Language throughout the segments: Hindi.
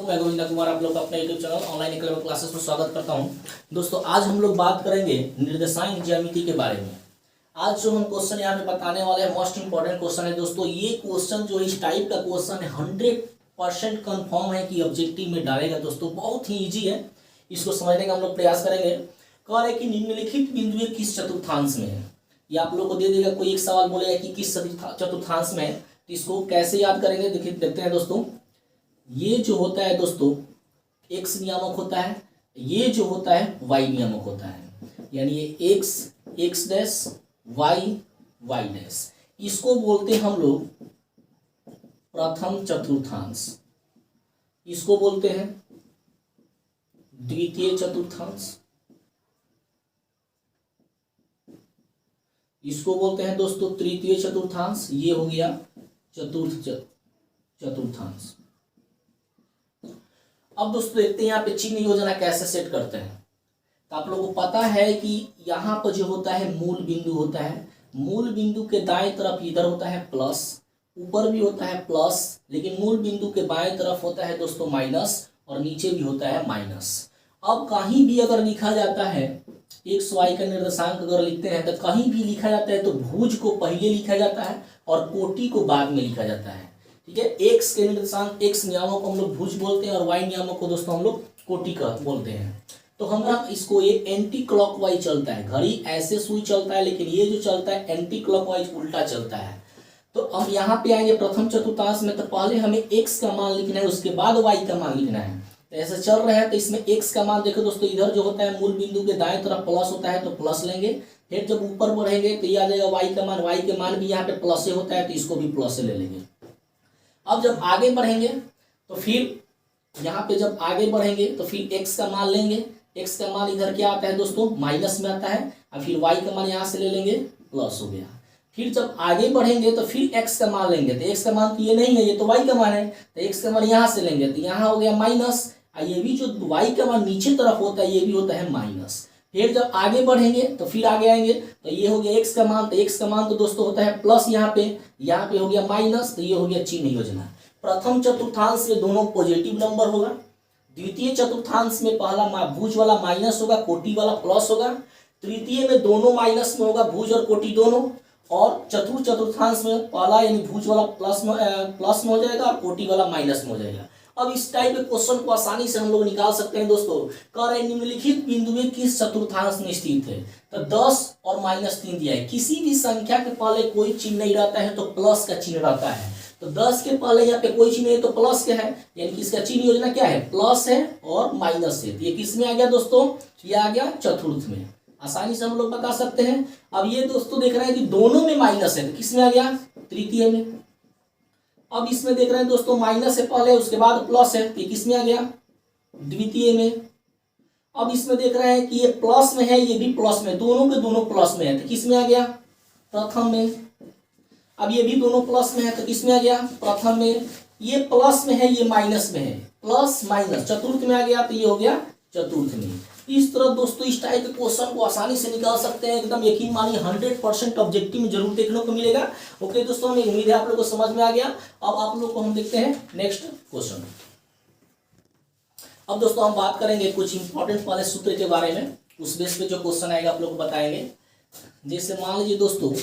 तो मैं गोविंदा कुमार आप लोग अपने YouTube channel online academy classes में स्वागत करता हूं। दोस्तों आज हम लोग बात करेंगे निर्देशांक ज्यामिति के बारे में। आज जो हम क्वेश्चन यहाँ पे बताने वाले हैं मोस्ट इंपॉर्टेंट क्वेश्चन है दोस्तों। ये क्वेश्चन जो इस टाइप का क्वेश्चन है 100% कन्फर्म है कि ऑब्जेक्टिव में डालेगा दोस्तों। बहुत ही ईजी है, इसको समझने का हम लोग प्रयास करेंगे। कह रहे कि निम्नलिखित बिंदु किस चतुर्थांश में है, ये आप लोग को दे देगा। कोई एक सवाल बोलेगा कि किस चतुर्थांश में है, तो इसको कैसे याद करेंगे देखिए देखते हैं दोस्तों। ये जो होता है दोस्तों x नियामक होता है, ये जो होता है y नियामक होता है, यानी ये x डैश y डैश, इसको बोलते हैं हम लोग प्रथम चतुर्थांश, इसको बोलते हैं द्वितीय चतुर्थांश, इसको बोलते हैं दोस्तों तृतीय चतुर्थांश, ये हो गया चतुर्थ चतुर्थांश। अब दोस्तों देखते हैं यहाँ पे चिन्ह योजना कैसे सेट करते हैं। तो आप लोगों को पता है कि यहाँ पर जो होता है मूल बिंदु होता है, मूल बिंदु के दाएं तरफ इधर होता है प्लस, ऊपर भी होता है प्लस, लेकिन मूल बिंदु के बाएं तरफ होता है दोस्तों माइनस और नीचे भी होता है माइनस। अब कहीं भी अगर लिखा जाता है एक्स वाई का निर्देशांक अगर लिखते हैं तो कहीं भी लिखा जाता है तो भुज को पहले लिखा जाता है और कोटि को बाद में लिखा जाता है। ठीक है, एक्स के निर्देशांक एक्स नियामक को हम लोग भुज बोलते हैं और वाई नियामक को दोस्तों हम लोग कोटि का बोलते हैं। तो हम ना इसको ये एंटी क्लॉकवाइज चलता है, घड़ी ऐसे सुई चलता है लेकिन ये जो चलता है एंटी क्लॉकवाइज उल्टा चलता है। तो अब यहाँ पे आएंगे प्रथम चतुर्थांश में, तो पहले हमें एक्स का मान लिखना है, उसके बाद वाई का मान लिखना है। तो ऐसे चल रहा है, तो इसमें एक्स का मान देखो दोस्तों, इधर जो होता है मूल बिंदु के दाएं तरफ प्लस होता है तो प्लस लेंगे। फिर जब ऊपर बढ़ेंगे तो ये आ जाएगा वाई का मान, वाई के मान भी यहाँ पे प्लस से होता है तो इसको भी प्लस से ले लेंगे। अब जब आगे बढ़ेंगे तो फिर यहाँ पे जब आगे बढ़ेंगे तो फिर x का मान लेंगे, x का मान इधर क्या आता है दोस्तों माइनस में आता है, और फिर y का मान यहाँ से ले लेंगे प्लस हो गया। फिर जब आगे बढ़ेंगे तो फिर x का मान लेंगे, तो x का मान तो ये नहीं है, ये तो y का मान है, तो x का मान यहाँ से लेंगे तो यहाँ हो गया माइनस, और ये भी जो y का मान नीचे तरफ होता है ये भी होता है माइनस। फिर जब आगे बढ़ेंगे तो फिर आगे आएंगे तो ये हो गया x का मान, तो x का मान तो दोस्तों होता है प्लस, यहाँ पे हो गया माइनस, तो ये हो गया चिन्ह योजना। प्रथम चतुर्थांश में दोनों पॉजिटिव नंबर होगा, द्वितीय चतुर्थांश में पहला भुज वाला माइनस होगा, कोटि वाला प्लस होगा, तृतीय में दोनों माइनस में होगा, भुज और कोटि दोनों, और चतुर्थ चतुर्थांश में पहला यानी भुज वाला प्लस में हो जाएगा और कोटि वाला माइनस में हो जाएगा। अब इस टाइप के क्वेश्चन को आसानी से हम लोग निकाल सकते हैं दोस्तों। कह रहे निम्नलिखित बिंदु में किस चतुर्थांश में स्थित है, तो 10 और -3 दिया है। किसी भी संख्या के पहले कोई चिन्ह नहीं रहता है तो प्लस का चिन्ह रहता है, तो 10 के पहले यहाँ पे कोई चिन्ह नहीं तो प्लस क्या है, यानी कि इसका चिन्ह योजना क्या है प्लस है और माइनस है। तो ये किस में आ गया दोस्तों, ये आ गया चतुर्थ में, आसानी से हम लोग बता सकते हैं। अब ये दोस्तों देख रहे हैं कि दोनों में माइनस है तो किस में आ गया तृतीय में। अब इसमें देख रहे हैं दोस्तों माइनस है पहले उसके बाद प्लस है तो ये किस में आ गया द्वितीय में। अब इसमें देख रहे हैं कि ये प्लस में है ये भी प्लस में, दोनों के दोनों प्लस में है तो किस में आ गया प्रथम में। अब ये भी दोनों प्लस में है तो किस में आ गया प्रथम में। ये प्लस में है ये माइनस में है, प्लस माइनस चतुर्थ में आ गया तो ये हो गया चतुर्थ में। इस तरह दोस्तों इस टाइप के क्वेश्चन को आसानी से निकाल सकते हैं, एकदम यकीन मानिए 100% ऑब्जेक्टिव में जरूर देखने को मिलेगा। ओके दोस्तों, हमें उम्मीद है आप लोगों को समझ में आ गया। अब आप लोग को हम देखते हैं नेक्स्ट क्वेश्चन। अब दोस्तों हम बात करेंगे कुछ इंपॉर्टेंट वाले सूत्र के बारे में, उस बेस पे जो क्वेश्चन आएगा आप लोग को बताएंगे। जैसे मान लीजिए दोस्तों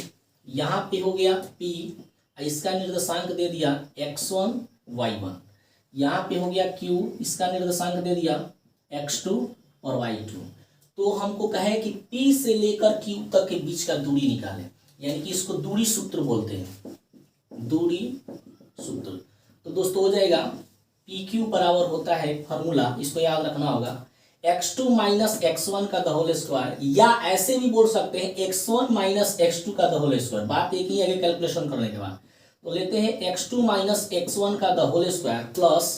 यहाँ पे हो गया P, इसका निर्देशांक दे दिया x1 y1, यहाँ पे हो गया Q, इसका निर्देशांक दे दिया x2 और y2। तो हमको कहे कि P से लेकर Q तक के बीच का दूरी निकालें, यानी कि इसको दूरी सूत्र बोलते हैं, दूरी सूत्र। तो दोस्तों हो जाएगा PQ बराबर होता है फॉर्मूला, इसको याद रखना होगा, x2 माइनस x1 का द होल स्क्वायर, या ऐसे भी बोल सकते हैं x1 माइनस x2 का द होल स्क्वायर। बात एक ही है कैलकुलेशन करने के बाद। तो लेते हैं x2 माइनस x1 का the whole square plus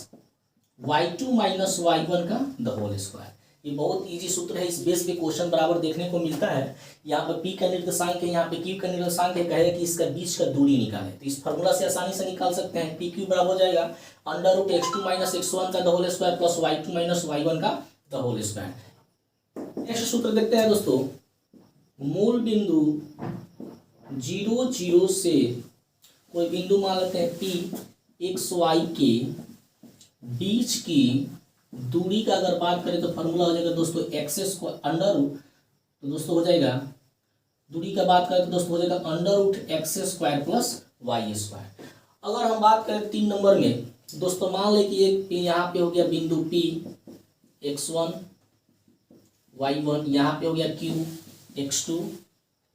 y2 minus y1 का द होल स्क्वायर। ये बहुत इजी सूत्र है, इस बेस पे क्वेश्चन बराबर देखने को मिलता है। यहाँ पे P का निर्देशांक है, यहाँ पे Q का निर्देशांक है, कहेगा कि इसका बीच का दूरी निकाले, तो इस फॉर्मूला से आसानी से निकाल सकते हैं। PQ बराबर हो जाएगा √x2 माइनस x1 का the whole square plus y2 minus y1 का द होल स्क्वायर। नेक्स्ट सूत्र देखते हैं दोस्तों, मूल बिंदु 0 0 से कोई बिंदु मान लेते हैं P x y के बीच की दूरी का अगर बात करें तो फॉर्मूला हो जाएगा दोस्तों एक्स स्क्वायर अंडर रूट, तो दोस्तों हो जाएगा दूरी का बात करें तो दोस्तों हो जाएगा under root x square plus y square. अगर हम बात करें 3 नंबर में दोस्तों, मान लें कि एक यहाँ पे हो गया बिंदु P x1 y1, यहाँ पे हो गया Q x2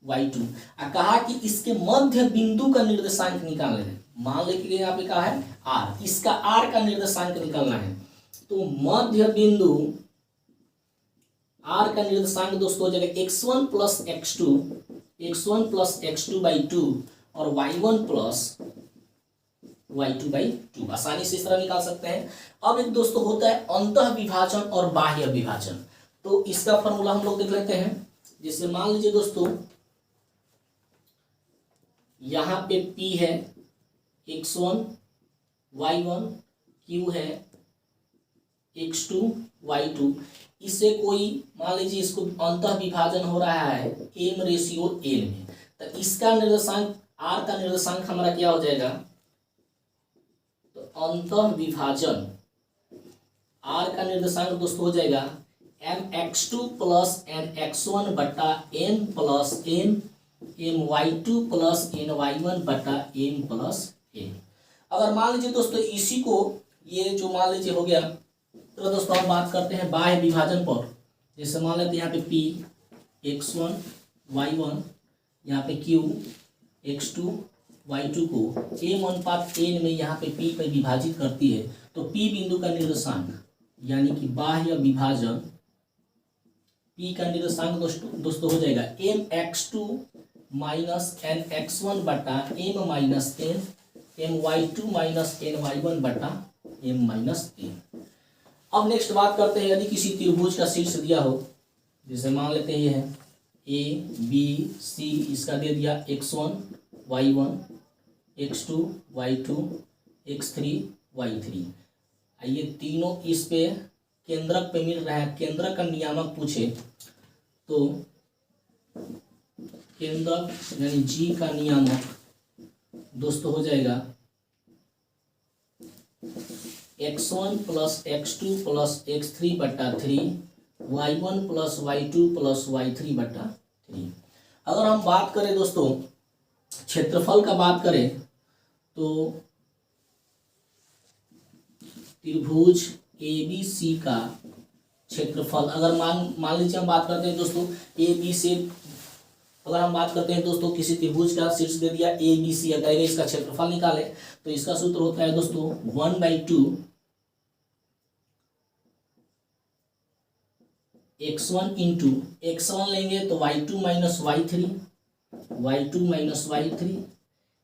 y2, और कहा कि इसके मध्य बिंदु का निर्देशांक निकालना है। मान लें कि यहाँ पे कहा है R, इसका R का निर्देशांक निकालना है। तो मध्य बिंदु R का निर्देशांक दोस्तों हो जाएगा x1 प्लस x2 बाई 2 और y1 प्लस y2 बाई 2। आसानी से इस तरह निकाल सकते हैं। अब एक दोस्तों होता है अंतः विभाजन और बाह्य विभाजन, तो इसका फॉर्मूला हम लोग देख लेते हैं। जैसे मान लीजिए दोस्तों यहाँ पे P है x1 y1, Q है x2 y2, इससे कोई मान लीजिए इसको अंतः विभाजन हो रहा है m रेशियो n में, तो इसका निर्देशांक r का निर्देशांक हमारा क्या हो जाएगा, तो अंतः विभाजन r का निर्देशांक दोस्तों हो जाएगा mx2 प्लस nx1 बटा n plus n my2 plus ny1 बटा m प्लस n। अगर मान लीजिए दोस्तों इसी को ये जो मान लीजिए हो गया, तो दोस्तों हम बात करते हैं बाह्य विभाजन पर। जैसे मान लेते हैं यहाँ पे P x1 y1, यहाँ पे Q x2 y2 को m अनुपात n में यहाँ पे P पर विभाजित करती है, तो P बिंदु का निर्देशांक यानी कि बाह्य विभाजन P का निर्देशांक दोस्तों हो जाएगा mx2 माइनस nx1 बटा m minus n my2 minus ny1 बटा m माइनस n। अब नेक्स्ट बात करते हैं, यदि किसी त्रिभुज का शीर्ष दिया हो, जैसे मान लेते हैं ये है A B C, इसका दे दिया x1 y1 x2 y2 x3 y3, ये तीनों इस पे केंद्रक पे मिल रहा है। केंद्रक का नियामक पूछे तो केंद्रक यानी G का नियामक दोस्तों हो जाएगा x1 plus x2 plus x3 बटा 3 y1 plus y2 plus y3 बटा 3। अगर हम बात करें दोस्तों क्षेत्रफल का बात करें तो त्रिभुज ABC का क्षेत्रफल अगर मान लीजिए हम बात करते हैं दोस्तों AB से, अगर हम बात करते हैं दोस्तों किसी त्रिभुज का शीर्ष दे दिया ABC, अगर इसका क्षेत्रफल निकाले तो इसका सूत्र होता है दोस्तों 1/2 x1 इंटू x1 लेंगे तो y2 माइनस y3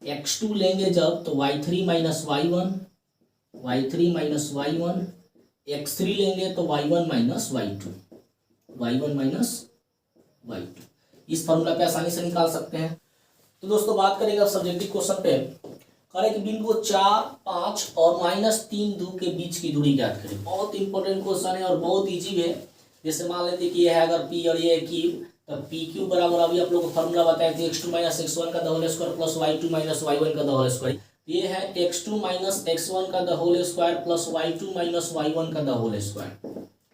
x2 लेंगे जब तो y3 माइनस y1 x3 लेंगे तो y1 माइनस y2। इस फॉर्मूला पे आसानी से निकाल सकते हैं। तो दोस्तों बात करेंगे अब सब्जेक्टिव क्वेश्चन पे, करें कि बिंदु 4, 5 और -3 2 के बीच की दूरी ज्ञात करें। बहुत इंपॉर्टेंट क्वेश्चन है और बहुत इजी है। जैसे मान लेते कि ये है अगर P और ये Q, तब PQ बराबर अभी आप लोगों को फॉर्मूला बताया कि x2 माइनस x1 का the whole square plus y2 minus y1 का द होल स्क्वायर। ये है x2 माइनस x1 का the whole square plus y2 minus y1 का द होल स्क्वायर।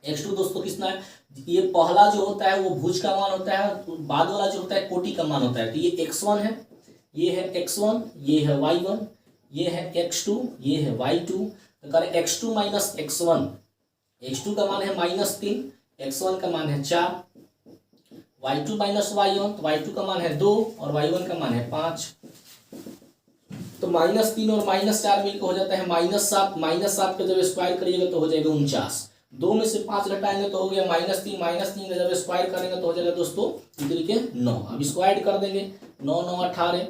x2 दोस्तों कितना है, ये पहला जो होता है वो भुज का मान होता है, बाद वाला जो होता है कोटि का मान होता है। तो ये x1 है, ये है x1, ये है y1, ये है x2, ये है y2। तो करें x2 माइनस x1, x2 का मान है -3, x1 का मान है 4, y2 माइनस y1, तो y2 का मान है 2 और y1 का मान है 5। तो -3 और -4 मिलकर हो जाता है -7, -7 का जब स्क्वायर करिएगा तो हो जाएगा 49। 2 में से 5 घटाएंगे तो हो गया -3 का जब स्क्वायर करेंगे तो हो जाएगा दोस्तों इधर के 9। अब स्क्वायर कर देंगे 9 9 18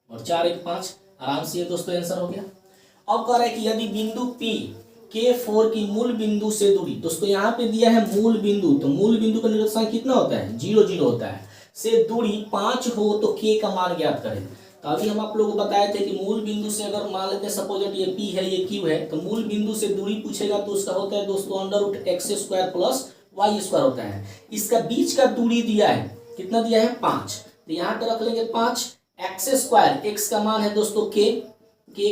और 4 1 5, आराम से ये दोस्तों आंसर हो गया। अब कह रहा है कि यदि बिंदु P K4 की मूल बिंदु से दूरी, दोस्तों यहाँ पे दिया है मूल बिंदु, तो मूल बिंदु का निर्देशांक कितना होता है 0 0 होता है, से दूरी 5 हो तो K का मान ज्ञात करें। तो अभी हम आप लोगों को बताए थे कि मूल बिंदु से अगर मान लेते हैं सपोज ये P है ये Q है, तो मूल बिंदु से दूरी पूछेगा तो उसका होता है दोस्तों √x² प्लस y² होता है। इसका बीच का दूरी दिया है, कितना दिया है 5, तो यहाँ पे रख लेंगे 5 x², x का मान है दोस्तों k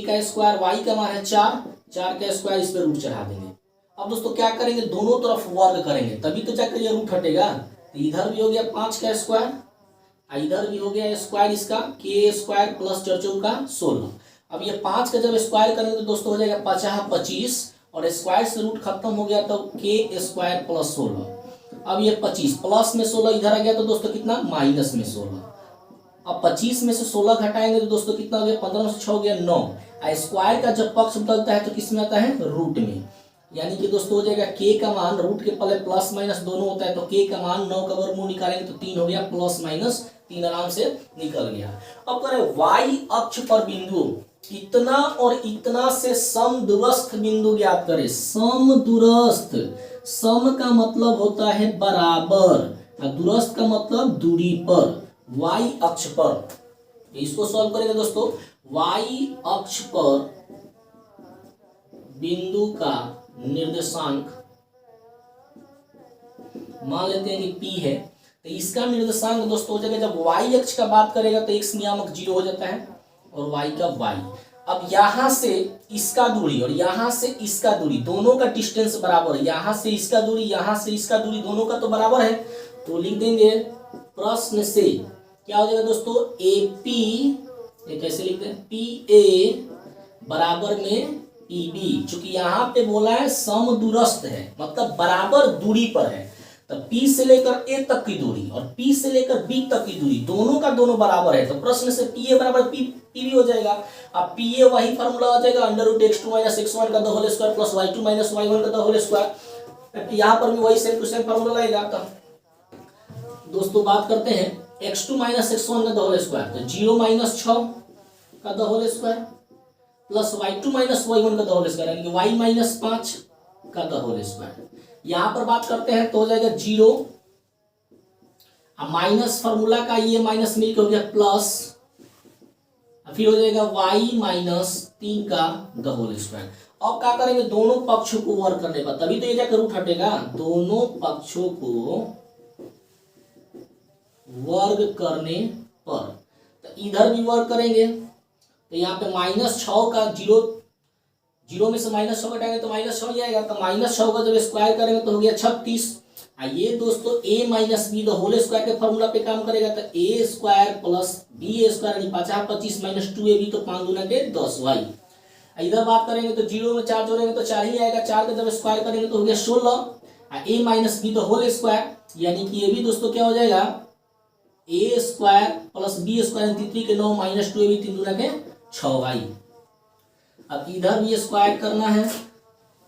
का स्क्वायर, y का मान है 4, 4 का स्क्वायर, इस पे रूट चढ़ा देंगे। अब दोस्तों क्या करेंगे, दोनों तरफ वर्ग करेंगे तभी तो जाकर ये रूट हटेगा। तो इधर भी हो गया 5 का स्क्वायर, इधर भी हो गया स्क्वायर इसका के स्क्वायर प्लस 4 का 16। अब ये 5 का जब स्क्वायर करेंगे तो दोस्तों हो जाएगा 50 25, और स्क्वायर से रूट खत्म हो गया तो के स्क्वायर प्लस 16। अब ये 25 प्लस में 16 इधर आ गया तो दोस्तों कितना, माइनस में 16। अब 25 में से 16 घटाएंगे तो दोस्तों कितना हो गया, 15 में से 6 हो गया 9। स्क्वायर का जब पक्ष बदलता है तो किस में आता है, रूट में। यानी कि दोस्तों हो जाएगा के का मान, रूट के पहले प्लस माइनस दोनों होता है, तो के का मान 9 का वर्गमूल निकालेंगे तो 3 हो गया, प्लस माइनस 3 आराम से निकल गया। अब करें वाई अक्ष पर बिंदु इतना और इतना से समदूरस्थ बिंदु ज्ञात करें। समदूरस्थ, सम का मतलब होता है बराबर और दूरस्थ का मतलब दूरी पर, वाई अक्ष पर। इसको सॉल्व करेंगे दोस्तों, वाई अक्ष पर बिंदु का निर्देशांक मान लेते हैं कि P है, तो इसका निर्देशांक दोस्तों हो जाएगा, जब y अक्ष का बात करेगा तो x नियामक 0 हो जाता है और y का y। अब यहां से इसका दूरी और यहां से इसका दूरी दोनों का डिस्टेंस बराबर है, यहां से इसका दूरी यहां से इसका दूरी दोनों का तो बराबर है, तो लिख देंगे प्रश्न से क्या हो जाएगा दोस्तों, AP, ये कैसे लिखते हैं, PA बराबर में PB। चूंकि यहाँ पे बोला है समदूरस्थ है मतलब बराबर दूरी पर है, तो P से लेकर A तक की दूरी और P से लेकर B तक की दूरी दोनों का दोनों बराबर है, तो प्रश्न से PA बराबर PB हो जाएगा। अब PA वही फॉर्मूला हो जाएगा, √x2 - x1 का whole square plus y2 - y1 का होल स्क्वायर। यहाँ पर भी वही सेम टू सेम फॉर्मूला लगेगा। तो दोस्तों बात करते हैं x2 - x1 का होल स्क्वायर, तो 0 - 6 का whole square plus y2 - y1 का होल स्क्वायर, यानी कि y - 5 का होल स्क्वायर। यहां पर बात करते हैं तो हो जाएगा 0, माइनस फॉर्मूला का ये माइनस मिलकर हो गया प्लस, फिर हो जाएगा y - 3 का होल स्क्वायर। अब क्या करेंगे, दोनों पक्षों को वर्ग करने पर तभी तो ये जाकर रूट हटेगा। दोनों पक्षों को वर्ग करने पर, तो इधर भी वर्ग करेंगे तो यहाँ पे -6 का 0 में से -6 घटाएंगे तो -6 ही आएगा, तो -6 का जब स्क्वायर करेंगे तो हो गया 36। ये दोस्तों a - b होल स्क्वायर के फॉर्मूला पे काम करेगा, तो a square plus b square यानी 50 25 - 2ab, तो 5 दूना के 10y। इधर बात करेंगे तो 0 में 4 जोड़ेंगे तो 4 ही आएगा, 4 का जब स्क्वायर करेंगे तो हो गया 16। a - b होल स्क्वायर यानी कि ये भी दोस्तों क्या हो जाएगा, a square plus b square 3 के 9 - 2ab, 3 दूना के 6y। अब इधर भी स्क्वायर करना है,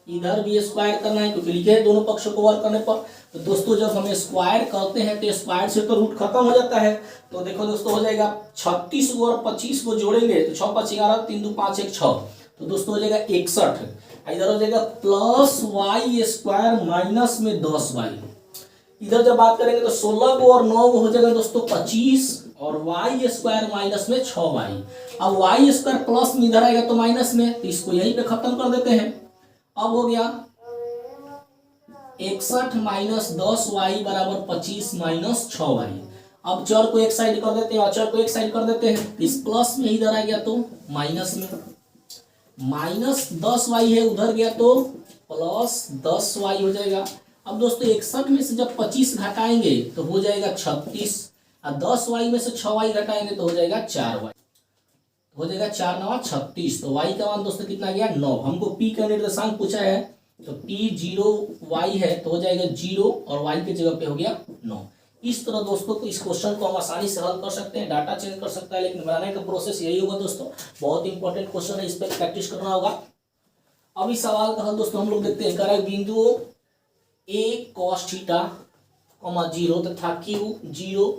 इधर भी स्क्वायर करना है, क्योंकि लिखे हैं दोनों पक्षों को वर्ग करने पर। तो दोस्तों जब हम स्क्वायर करते हैं तो स्क्वायर से तो रूट खत्म हो जाता है, तो देखो दोस्तों हो जाएगा 36 को और 25 को जोड़ेंगे तो 6 5 11 3 2 5 1 6, तो दोस्तों हो जाएगा 61। इधर हो जाएगा प्लस y स्क्वायर माइनस में 10y। इधर जब बात करेंगे तो 16 को और 9 को हो जाएगा दोस्तों 25 और y स्क्वायर माइनस में 6y। अब y स्क्वायर प्लस में इधर आएगा तो माइनस में, तो इसको यहीं पे खत्म कर देते हैं। अब हो गया 61 - 10y बराबर 25 - 6y। अब चर को एक साइड कर देते हैं, अचर को एक साइड कर देते हैं, इस प्लस में इधर आ गया तो माइनस में, -10y है उधर गया तो प्लस 10y हो जाएगा। अब दोस्तों 61 में से जब 25 घटाएंगे तो हो जाएगा 36 और 10y में से 6y घटाएंगे तो हो जाएगा 4y, हो जाएगा 4 9 36। तो y का मान दोस्तों कितना गया 9। हमको p का निर्देशांक पूछा है तो p 0y है तो हो जाएगा 0 और y के जगह पे हो गया 9। इस तरह दोस्तों को इस क्वेश्चन को हम आसानी से हल कर सकते हैं, डाटा चेंज कर सकता है, लेकिन बनाने का प्रोसेस यही होगा दोस्तों। बहुत इंपॉर्टेंट क्वेश्चन है, इस पर प्रैक्टिस करना होगा। अब इस सवाल का हल दोस्तों हम लोग देखते हैं। करें बिंदुओं a cos थीटा 0 तथा q 0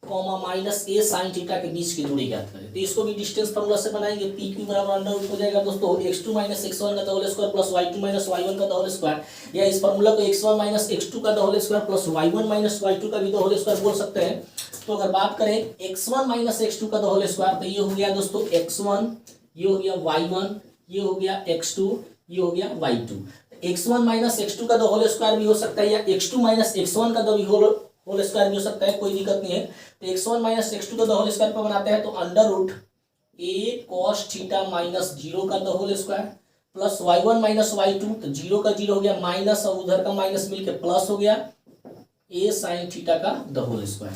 minus a sin theta के बीच की दूरी ज्ञात करें। तो इसको भी डिस्टेंस फॉर्मूला से बनाएंगे। pq बराबर अंडर हो जाएगा दोस्तों x2 - x1 का whole square plus y2 - y1 का होल स्क्वायर, या इस फॉर्मूला को x1 - x2 का whole square plus y1 - y2 का भी होल स्क्वायर बोल सकते हैं। तो अगर बात करें x1 - x2 का होल स्क्वायर, तो ये हो गया दोस्तों x1, ये हो गया y1, ये हो गया x2, ये हो गया y2। x1 - x2 का होल स्क्वायर भी हो सकता है, या x2 - x1 का भी होल स्क्वायर भी हो सकता है, कोई दिक्कत नहीं है। तो x1 - x2 का होल स्क्वायर पर बनाते हैं तो under root a cos theta -0 का whole square plus y1 minus y2, तो जीरो का जीरो हो गया माइनस और उधर का माइनस मिलके प्लस हो गया a साइन थीटा का द होल स्क्वायर।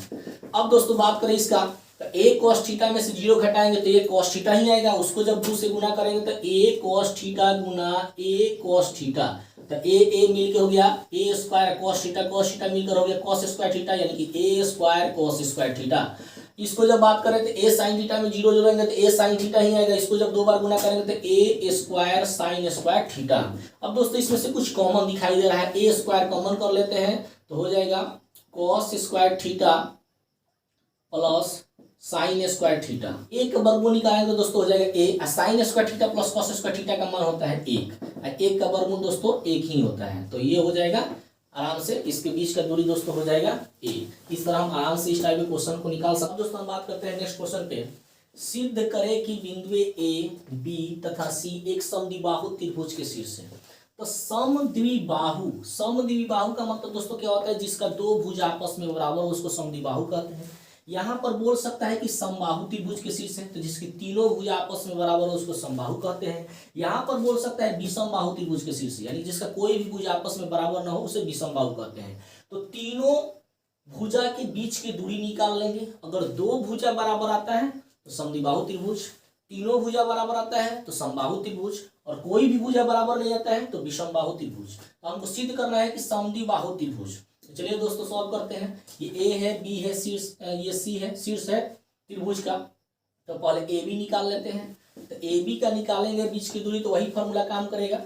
अब दोस्तों बात करें इसका, तो a cos थीटा में से जीरो घटाएंगे तो a cos थीटा ही आएगा, उसको जब 2 से गुना करेंगे तो a cos theta Guna a cos theta, तो a मिलके हो गया a स्क्वायर cos थीटा मिलकर हो गया cos स्क्वायर थीटा, यानी कि a square cos square theta. इसको जब बात करें तो a साइन थीटा में जीरो जोड़ेंगे तो a साइन थीटा ही आएगा, इसको जब 2 बार गुना करेंगे तो a square sine square theta. अब दोस्तों इसमें से कुछ कॉमन दिखाई दे रहा है, a स्क्वायर कॉमन कर लेते हैं तो हो जाएगा cos square theta plus sine square theta. एक का वर्गमूल निकालेंगे तो दोस्तों हो जाएगा a, sine square theta plus cos square theta का मान होता है 1, एक का वर्गमूल दोस्तों 1 ही होता है, तो ये हो जाएगा आराम से, इसके बीच का दूरी दोस्तों हो जाएगा a। इस तरह हम आराम से इस टाइप के क्वेश्चन को निकाल सकते हैं। दोस्तों हम बात करते हैं नेक्स्ट क्वेश्चन पे, सिद्ध करें कि बिंदु a b तथा c एक समद्विबाहु त्रिभुज के शीर्ष है। तो समद्विबाहु का मतलब दोस्तों क्या होता है, जिसका दो भुज आपस में बराबर हो उसको समद्विबाहु कहते हैं। यहाँ पर बोल सकता है कि समबाहु त्रिभुज के शीर्ष है, तो जिसकी तीनों भुज आपस में बराबर हो उसको समबाहु कहते हैं। यहाँ पर बोल सकता है विषमबाहु त्रिभुज के शीर्ष, यानी जिसका कोई भी भुज आपस में बराबर ना हो उसे विषमबाहु कहते हैं। तो तीनों भुजा के बीच की दूरी निकाल लेंगे, अगर दो भुजा बराबर आता है तो समद्विबाहु त्रिभुज, तीनों भुजा बराबर आता है तो समबाहु त्रिभुज, और कोई भी भुजा बराबर नहीं आता है तो विषमबाहु त्रिभुज। तो हमको सिद्ध करना है कि समद्विबाहु त्रिभुज। तो चलिए दोस्तों सॉल्व करते हैं। ये a है, b है शीर्ष, ये c है शीर्ष है त्रिभुज का, तो पहले a b निकाल लेते हैं। तो a b का निकालेंगे बीच की दूरी, तो वही फॉर्मूला काम करेगा,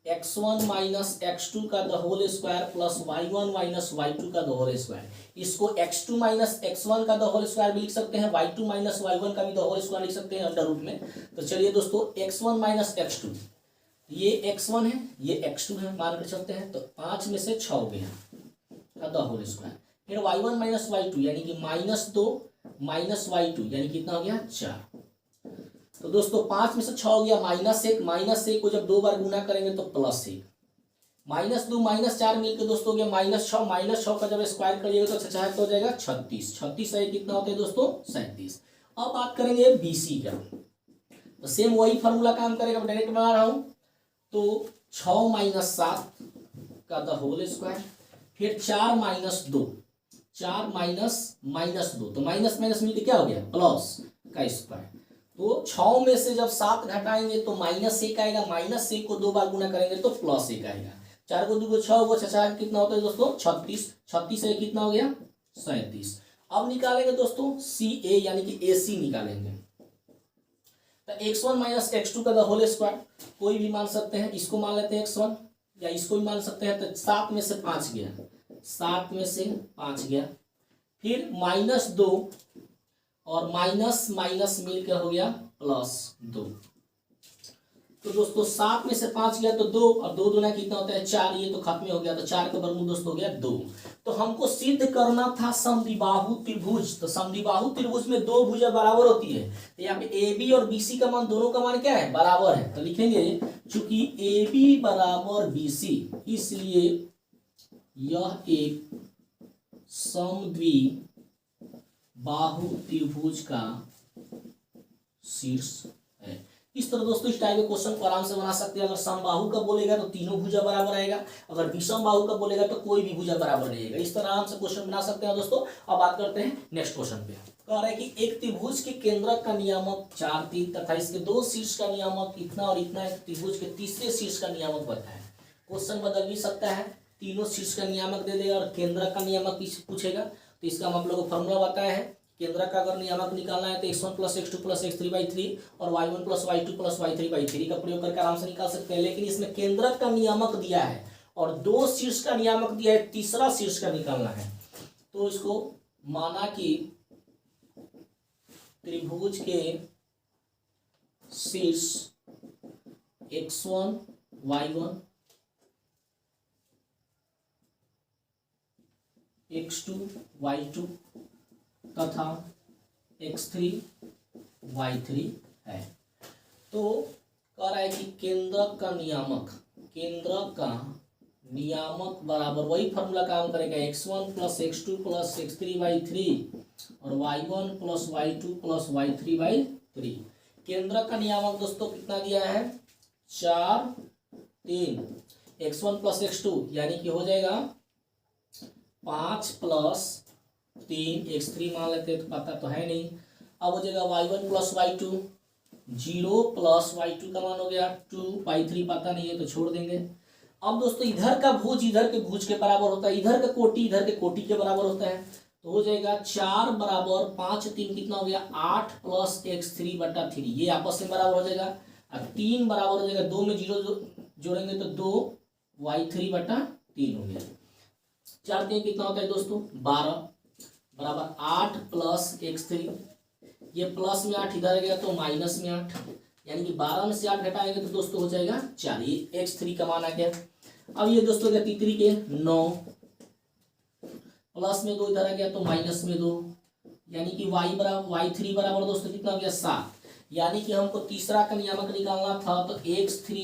x1 माइनस x2 का the whole square plus y1 minus y2 का द होल स्क्वायर। इसको x2 माइनस x1 का द होल स्क्वायर भी लिख सकते हैं, y2 माइनस y1 का भी द होल स्क्वायर लिख सकते हैं अंडर रूट में। तो चलिए दोस्तों x1 माइनस x2, ये x1 है ये x2 है मान कर चलते हैं, तो 5 में से 6 हो गया का द होल स्क्वायर। फिर y1 माइनस y2 यानी कि -2 माइनस y2 यानी कितना हो गया 4। तो दोस्तों 5 में से 6 हो गया -1 को जब 2 बार गुना करेंगे तो +1, -2 -4 मिलकर दोस्तों हो गया -6 का जब स्क्वायर करिएगा तो 6 हो जाएगा 36 है कितना होता है दोस्तों 37। अब बात करेंगे BC का, तो सेम वही फार्मूला काम करेगा, डायरेक्ट बना रहा हूं। तो 6 माइनस 7 का द होल स्क्वायर, फिर 4 माइनस 2 तो माइनस माइनस मिलकर क्या हो गया प्लस का स्क्वायर। तो 6 में से जब 7 घटाएंगे तो -1 आएगा, -1 को 2 बार गुना करेंगे तो +1 आएगा। 4 को 2 को 6 होगा, 6 कितना होता है दोस्तों 36 है कितना हो गया 37। अब निकालेंगे दोस्तों CA यानी कि AC निकालेंगे, तो x1 माइनस x2 का द होल स्क्वायर कोई भी मान सकते हैं, इसको मान लेते हैं x1 या इसको भी मान सकते हैं। तो 7 में से 5 गया, 7 में से 5 गया, फिर -2 और माइनस माइनस मिलकर हो गया +2। तो दोस्तों 7 में से 5 गया तो 2 और 2 दूना कितना होता है 4, ये तो खत्म हो गया, तो 4 का वर्गमूल दोस्तों हो गया 2। तो हमको सिद्ध करना था समद्विबाहु त्रिभुज, तो समद्विबाहु त्रिभुज में दो भुजा बराबर होती है, तो यहाँ पे AB और BC का मान दोनों का मान क्या है बराबर है, तो लिखेंगे चूंकि AB बराबर BC इसलिए यह एक समद्विबाहु त्रिभुज का शीर्ष है। इस तरह दोस्तों इस टाइप के क्वेश्चन को आराम से बना सकते हैं। अगर समबाहु का बोलेगा तो तीनों भुजा बराबर आएगा, अगर विषम बाहु का बोलेगा तो कोई भी भुजा बराबर नहीं आएगा। इस तरह आराम से क्वेश्चन बना सकते हैं दोस्तों। अब बात करते हैं नेक्स्ट क्वेश्चन पे। कह रहा है कि एक त्रिभुज के केंद्रक का नियामक 4 3 तथा इसके 2 शीर्ष का नियामक इतना और इतना है, त्रिभुज के तीसरे शीर्ष का नियामक बताए। क्वेश्चन बदल भी सकता है, तीनों शीर्ष का नियामक दे देगा और केंद्रक का नियामक पूछेगा, तो इसका हम आप लोगों को फॉर्मूला बताया है। केंद्रक का अगर नियामक निकालना है तो x1 + x2 + x3/3 और y1 + y2 + y3/3 का प्रयोग करके आराम से निकाल सकते हैं। लेकिन इसमें केंद्रक का नियामक दिया है और 2 शीर्ष का नियामक दिया है, तीसरा शीर्ष का निकालना है। तो इसको माना कि त्रिभुज के शीर्ष x1 y1 x2 y2 तथा x3 y3 है। तो कह रहा है कि केंद्रक का नियामक बराबर वही फॉर्मूला काम करेगा, x1 + x2 + x3/3 और y1 + y2 + y3/3। केंद्रक का नियामक दोस्तों कितना दिया है 4 3 x1 प्लस x2 यानी कि हो जाएगा 5 प्लस 3 x3 मान लेते हैं तो पता तो है नहीं। अब हो जाएगा y1 plus y2 0 plus y2 का मान हो गया 2 y3 पता नहीं है तो छोड़ देंगे। अब दोस्तों इधर का भुज इधर के भुज के बराबर होता है, इधर का कोटि इधर के कोटि के बराबर होता है, तो हो जाएगा 4 बराबर 5 3 कितना हो गया 8 प्लस x3 बटा 3, ये आपस में बराबर हो जाएगा। और 3 बराबर हो जाएगा 2 में 0 जोड़ेंगे तो 2 y3 बटा 3 हो गया। 4 3 कितना होता है दोस्तों 12 बराबर 8 प्लस x3, ये प्लस में 8 इधर गया तो माइनस में 8, यानी कि 12 में से 8 घटाएंगे तो दोस्तों हो जाएगा 4, ये x3 का मान आ गया। अब ये दोस्तों क्या तीसरी के 9 प्लस में 2 इधर आ गया तो माइनस में 2, यानी कि y3 बराबर दोस्तों कितना हो गया 7, यानी कि हमको तीसरा का नियामक निकालना था तो x3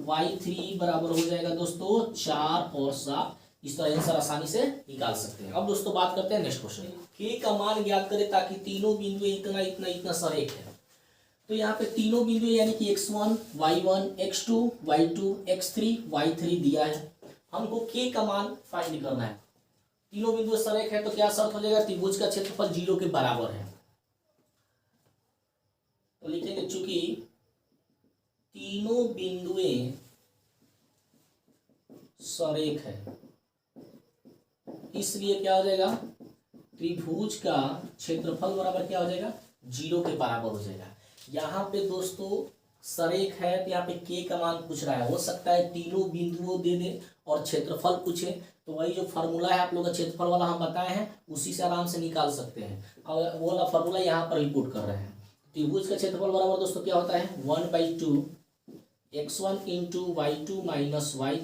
y3 बराबर हो जाएगा दोस्तों 4 और 7। इस तरह आंसर आसानी से निकाल सकते हैं। अब दोस्तों बात करते हैं नेक्स्ट क्वेश्चन, k का मान ज्ञात करें ताकि तीनों बिंदु इतना इतना इतना सरेख है। तो यहाँ पे तीनों बिंदु यानी कि x1 y1 x2 y2 x3 y3 दिया है, हमको k का मान फाइंड करना है। तीनों बिंदु सरेख है तो क्या शर्त हो जाएगा, त्रिभुज का क्षेत्रफल 0 के बराबर है। तो लिखेंगे चूंकि तीनों बिंदुएं सरेख है इसलिए क्या हो जाएगा, त्रिभुज का क्षेत्रफल बराबर क्या हो जाएगा 0 के बराबर हो जाएगा। यहाँ पे दोस्तों सरेख है तो यहाँ पे k का मान पूछ रहा है, हो सकता है तीनों बिंदुओं दे दे और क्षेत्रफल पूछे, तो वही जो फार्मूला है आप लोग का क्षेत्रफल वाला हम बताए हैं उसी से आराम से निकाल सकते हैं। और वो वाला फार्मूला यहाँ पर रिपोर्ट कर रहे हैं। त्रिभुज का क्षेत्रफल बराबर दोस्तों क्या होता है 1/2 x1 into y2 minus y,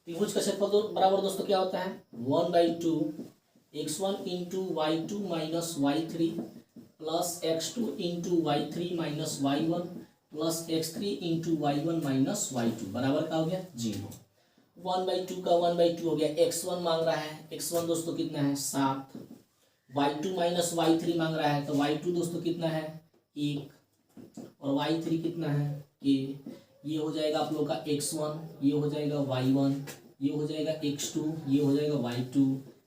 त्रिभुज का क्षेत्रफल बराबर दोस्तों क्या होता है 1/2 x1 into y2 minus y3 plus x2 into y3 minus y1 plus x3 into y1 minus y2 बराबर का हो गया 0। 1/2 का 1/2 हो गया। x1 मांग रहा है, x1 दोस्तों कितना है 7, y2 माइनस y3 मांग रहा है तो y2 दोस्तों कितना है 1 और y3 कितना है k, ये हो जाएगा आप लोग का x1, ये हो जाएगा y1, ये हो जाएगा x2, ये हो जाएगा y2,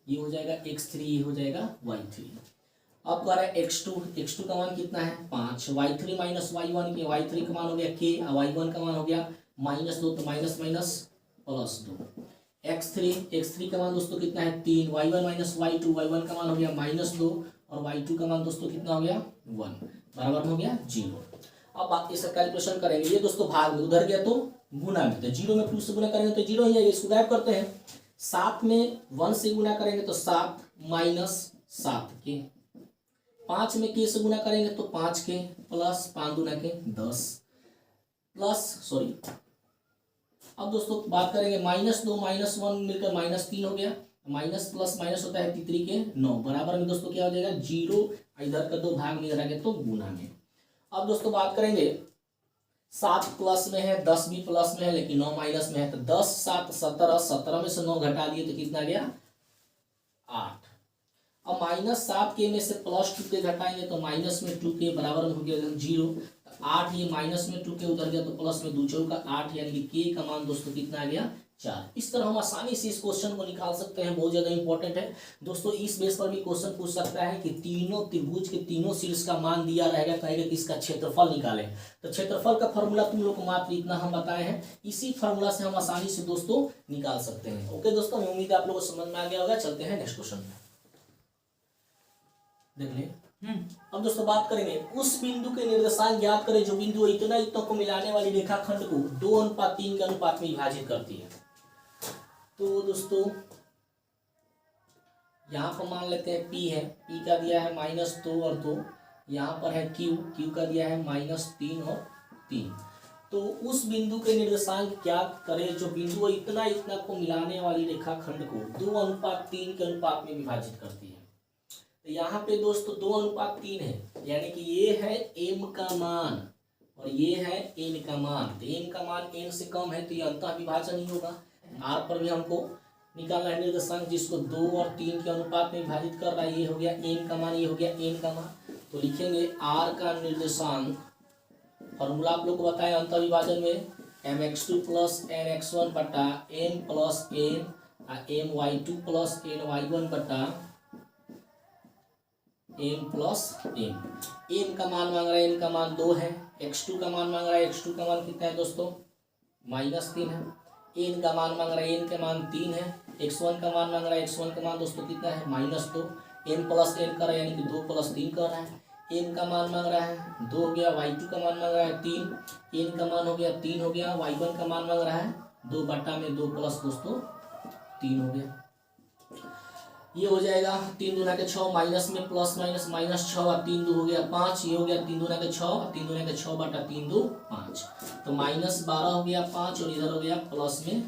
ये हो जाएगा x3, ये हो जाएगा y3। अब कह रहा है x2 का मान कितना है 5, y3 माइनस y1 के y3 का मान हो गया k और y1 का मान हो गया -2 तो माइनस माइनस +2, x3 का मान दोस्तों कितना है 3, y1 माइनस y2 y1 का मान हो गया -2 और y2 का मान दोस्तों कितना हो गया 1 बराबर हो गया 0। अब बात इसका कैलकुलेशन करेंगे, ये दोस्तों भाग में उधर गया तो गुना में, तो 0 में 2 से गुना करेंगे तो 0 ही आएगा, इसको गायब करते हैं। 7 में 1 से गुना करेंगे तो 7 माइनस 7 के, 5 में k से गुना करेंगे तो 5 के प्लस 5 दूना के 10 प्लस सॉरी। अब दोस्तों बात करेंगे -2 -1 मिलकर -3 हो गया, माइनस प्लस माइनस होता है 3 के 9 बराबर में दोस्तों क्या हो जाएगा 0, इधर का 2 भाग में इधर आ गया तो गुना में। अब दोस्तों बात करेंगे 7 प्लस में है 10 भी प्लस में है लेकिन 9 माइनस में है, तो 10 7 17, 17 में से 9 घटा दिए तो कितना गया 8। अब -7 के में से +2 के घटाएंगे तो माइनस में 2 के बराबर में हो गया 0, 8 ये माइनस में 2 के उधर गया तो प्लस में 2 चौका 8, यानी कि k का मान दोस्तों कितना आ गया 4। इस तरह हम आसानी से इस क्वेश्चन को निकाल सकते हैं, बहुत ज़्यादा इंपॉर्टेंट है दोस्तों। इस बेस पर भी क्वेश्चन पूछ सकता है कि तीनों त्रिभुज के तीनों शीर्ष का मान दिया रहेगा, कहेगा कि इसका क्षेत्रफल निकालें, तो क्षेत्रफल का फॉर्मूला तुम लोग को मात्र इतना हम बताए हैं, इसी फॉर्मूला से हम आसानी से दोस्तों निकाल सकते हैं। ओके दोस्तों, उम्मीद है आप लोगों को समझ में आ गया होगा। चलते हैं नेक्स्ट क्वेश्चन में, देख लें। अब दोस्तों बात करेंगे उस बिंदु के निर्देशांक ज्ञात करें जो बिंदु इतना इतना को मिलाने वाली रेखाखंड को 2:3 के अनुपात में विभाजित करती है। तो दोस्तों यहाँ पर मान लेते हैं P है, P का दिया है -2 और 2, यहाँ पर है Q का दिया है -3 और 3। तो उस बिंदु के निर्देशांक ज्ञात करें जो बिंदु इतना इतना को मिलाने वाली रेखाखंड को 2:3 के अनुपात में विभाजित करती है। तो यहाँ पे दोस्तों 2:3 है, यानी कि ये है m का मान और ये है n का मान। तो m का मान n से कम है तो ये अंतः विभाजन ही होगा। r पर भी हमको निकालना है निर्देशांक जिसको 2 और 3 के अनुपात में विभाजित कर रहा है। ये हो गया n का मान, ये हो गया n का मान। तो लिखेंगे r का निर्देशांक, फॉर्मूला आप लोग को बताया अंतर विभाजन में, mx2 प्लस nx1 बटा m plus n my2 plus ny1 बटा m प्लस m का मान मांग रहा है, n का मान 2 है। x2 का मान मांग रहा है, x2 का मान कितना है दोस्तों, -3 है। n का मान मांग रहा है, n का मान 3 है। x1 का मान मांग रहा है, x1 का मान दोस्तों कितना है, -2। m प्लस n कर रहा है यानी कि 2 प्लस 3 कर रहा है। m का मान मांग रहा है 2 हो गया, y2 का मान मांग रहा है 3, n का मान हो गया 3 हो गया, y1 का मान मांग रहा है 2 बटा में 2 प्लस दोस्तों 3 हो गया। ये हो जाएगा 3 दूना के 6 माइनस में प्लस माइनस -6 और 3 2 हो गया 5। ये हो गया 3 दूना के 6 और 3 दूना के 6 बटा 3 2 5। तो -12 हो गया 5 और इधर हो गया प्लस में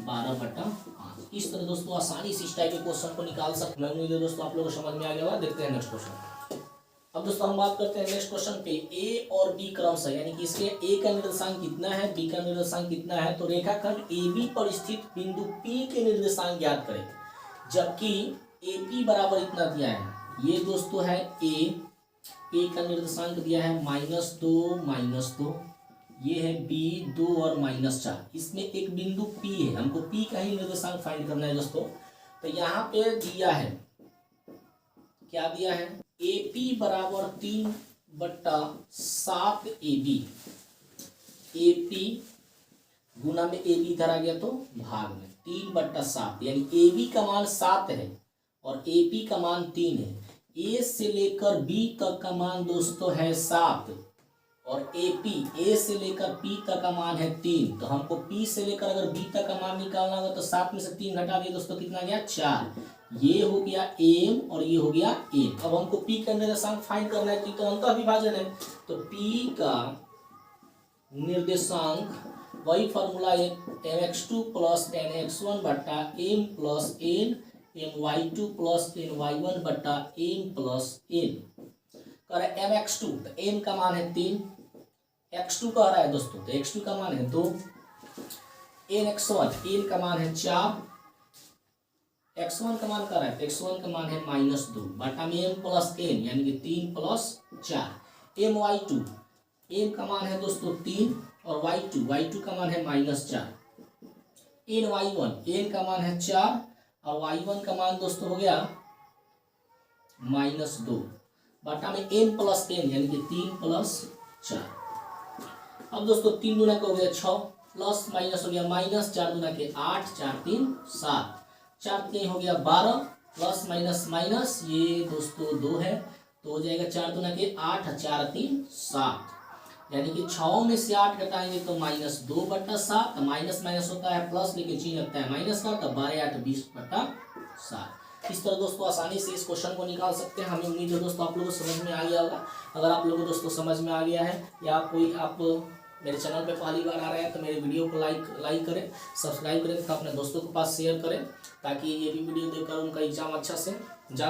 12 बटा 5। इस तरह दोस्तों आसानी से इस टाइप के क्वेश्चन को निकाल सकते हैं। उम्मीद है दोस्तों आप लोगों को समझ में आ गया होगा। देखते हैं नेक्स्ट क्वेश्चन। अब दोस्तों हम बात करते हैं नेक्स्ट क्वेश्चन पे। ए और बी क्रम से, यानी कि इसके ए का निर्देशांक कितना है, बी का निर्देशांक कितना है। तो रेखाखंड ए बी पर स्थित बिंदु पी के निर्देशांक ज्ञात करें। जबकि ए पी बराबर इतना दिया है। ये दोस्तों है ए का निर्देशांक दिया है -2 ये है बी 2 और -4। इसमें एक बिंदु पी है, हमको पी का ही निर्देशांक फाइंड करना है दोस्तों। तो यहाँ पे दिया है, क्या दिया है, ए पी बराबर 3/7 AB। ए पी गुना में ए बी इधर आ गया तो भाग में 3/7, यानी ए बी का मान 7 है और ए पी का मान 3 है। ए से लेकर बी तक का मान दोस्तों है 7 और ए से लेकर पी तक का मान है 3। तो हमको पी से लेकर अगर बी तक का मान निकालना होगा तो 7 में से 3 घटा दिए दोस्तों, कितना गया 4। ये हो गया एम और ये हो गया एम। अब हमको पी का निर्देशांक फाइंड करना है, तो अंतर विभाजन है। तो पी का निर्देशांक वही फॉर्मूला है, mx2 प्लस nx1 बटा m plus n my2 plus ny1 बटा m प्लस n। कह रहा है mx2, तो m का मान है 3, x2 कह रहा है दोस्तों, तो x2 का मान है 2, nx1 n का मान है 4, x1 का मान कह रहा है, तो x1 का मान है -2 बटा में m प्लस n यानी कि 3 प्लस 4। my2 m का मान है दोस्तों 3 और y2 का मान है -4। ny1 n का मान है 4 और y1 का मान दोस्तों हो गया -2 बटा में m प्लस n यानी कि 3 प्लस 4। अब दोस्तों 3 दूना का हो गया 6 प्लस माइनस हो गया माइनस, 4 दूना के 8, 4 3 7, 4 3 हो गया 12 प्लस माइनस माइनस, ये दोस्तों 2 है तो हो जाएगा 4 दूना के 8, 4 3 7, यानी कि 6 में से 8 घटाएंगे तो -2 बटा 7। माइनस माइनस होता है प्लस, लेकिन चिन्ह लगता है माइनस का, तो 12 8 20 बटा 7। इस तरह दोस्तों आसानी से इस क्वेश्चन को निकाल सकते हैं। हमें उम्मीद है दोस्तों आप लोगों को समझ में आ गया होगा। अगर आप लोगों को दोस्तों समझ में आ गया है या आप मेरे चैनल पे पहली बार आ रहे हैं तो मेरे वीडियो को लाइक करें, सब्सक्राइब करें तथा अपने दोस्तों के पास शेयर करें, ताकि ये भी वीडियो देखकर उनका एग्जाम अच्छा से जा